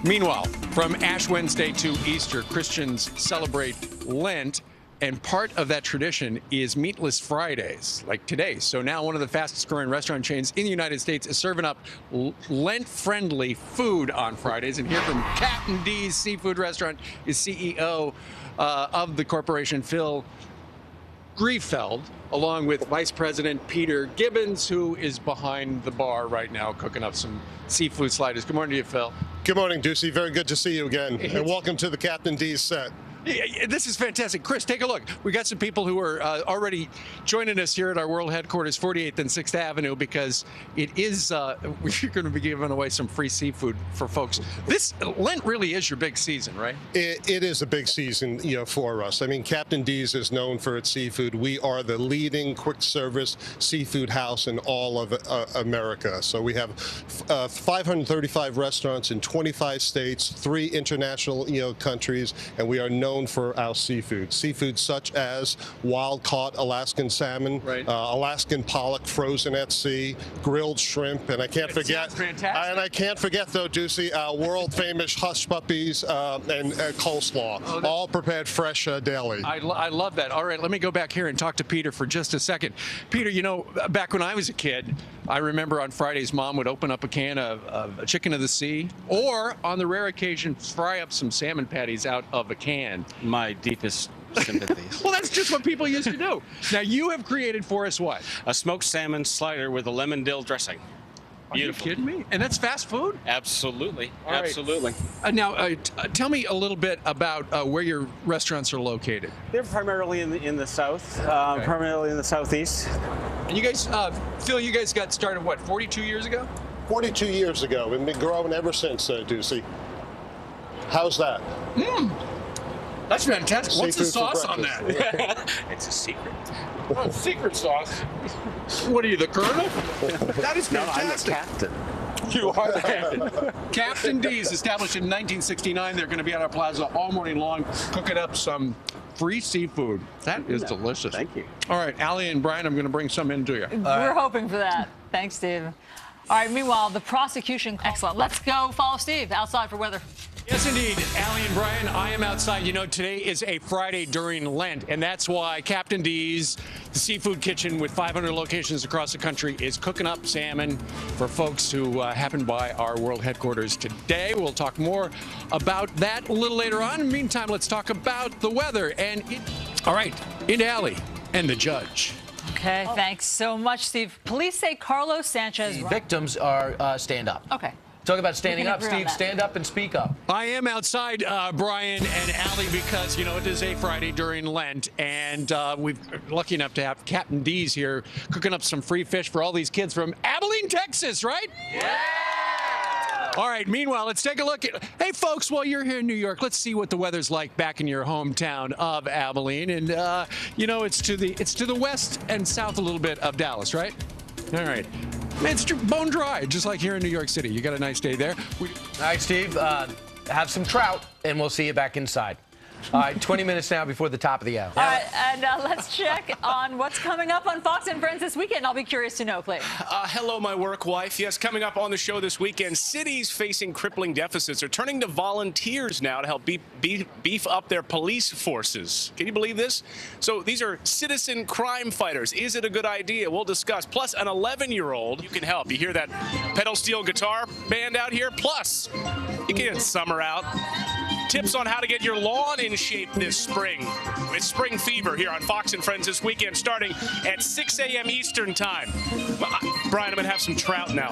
Meanwhile, from Ash Wednesday to Easter, Christians celebrate Lent, and part of that tradition is meatless Fridays, like today. So now one of the fastest growing restaurant chains in the United States is serving up Lent-friendly food on Fridays. And here from Captain D's Seafood Restaurant is CEO of the corporation, Phil Griefeld, along with Vice President Peter Gibbons, who is behind the bar right now cooking up some seafood sliders. Good morning to you, Phil. Good morning, Ducey. Very good to see you again. And welcome to the Captain D's set. This is fantastic. Chris, take a look. We got some people who are already joining us here at our world headquarters, 48th and 6th Avenue, because it is, we're going to be giving away some free seafood for folks. This Lent really is your big season, right? It is a big season, for us. I mean, Captain D's is known for its seafood. We are the leading quick service seafood house in all of America. So we have 535 restaurants in 25 states, 3 international, countries, and we are known for our seafood. Seafood such as wild-caught Alaskan salmon, right. Alaskan pollock frozen at sea, grilled shrimp, and I can't forget. Fantastic. And I can't forget, though, Ducey, world-famous hush puppies and coleslaw, all prepared fresh daily. I love that. All right, let me go back here and talk to Peter for just a second. Peter, back when I was a kid, I remember on Fridays, Mom would open up a can of chicken of the sea, or on the rare occasion, fry up some salmon patties out of a can. My deepest sympathies. Well, that's just what people used to do. Now, you have created for us what? A smoked salmon slider with a lemon dill dressing. Are Beautiful. you kidding me? And that's fast food? Absolutely. All right. Absolutely. Now, tell me a little bit about where your restaurants are located. They're primarily in the south, primarily in the southeast. And you guys, Phil, you guys got started, what, 42 years ago? 42 years ago, and been growing ever since, Ducey. How's that? That's fantastic. What's the sauce on that? It's a secret. Oh, secret sauce. What are you, the colonel? That is No, I'm the fantastic. captain. You are the captain. Captain D's, established in 1969. They're going to be at our plaza all morning long, cooking up some free seafood. That is delicious. Thank you. All right, Allie and Brian, I'm going to bring some in to you. We're hoping for that. Thanks, Steve. All right, meanwhile, the prosecution. Excellent. Let's go follow Steve outside for weather. Yes, indeed. Allie and Brian, I am outside. Today is a Friday during Lent, and that's why Captain D's, the seafood kitchen with 500 locations across the country, is cooking up salmon for folks who happen by our world headquarters today. We'll talk more about that a little later on. In the meantime, let's talk about the weather. All right, into Allie and the judge. Okay, thanks so much, Steve. Police say Carlos Sanchez. The victims are stand up. Okay. Talk about standing up, agree on Steve. that. Stand up and speak up. I am outside, Brian and Allie, because, it is a Friday during Lent, and we're lucky enough to have Captain D's here cooking up some free fish for all these kids from Abilene, Texas, right? Yeah! All right, meanwhile, let's take a look at, hey, folks, while you're here in New York, let's see what the weather's like back in your hometown of Abilene. And, it's to the west and south a little bit of Dallas, right? All right. It's bone dry, just like here in New York City. You got a nice day there. All right, Steve, have some trout, and we'll see you back inside. All right, 20 minutes now before the top of the hour. All right, and let's check on what's coming up on Fox and Friends this weekend. I'll be curious to know, Clay. Hello, my work wife. Yes, coming up on the show this weekend, cities facing crippling deficits are turning to volunteers now to help beef up their police forces. Can you believe this? So these are citizen crime fighters. Is it a good idea? We'll discuss. Plus, an 11-year-old, you can help. You hear that pedal steel guitar band out here? Plus, you can get summer out. Tips on how to get your lawn in shape this spring. It's Spring Fever here on Fox and Friends this weekend, starting at 6 a.m. Eastern Time. Brian, I'm going to have some trout now.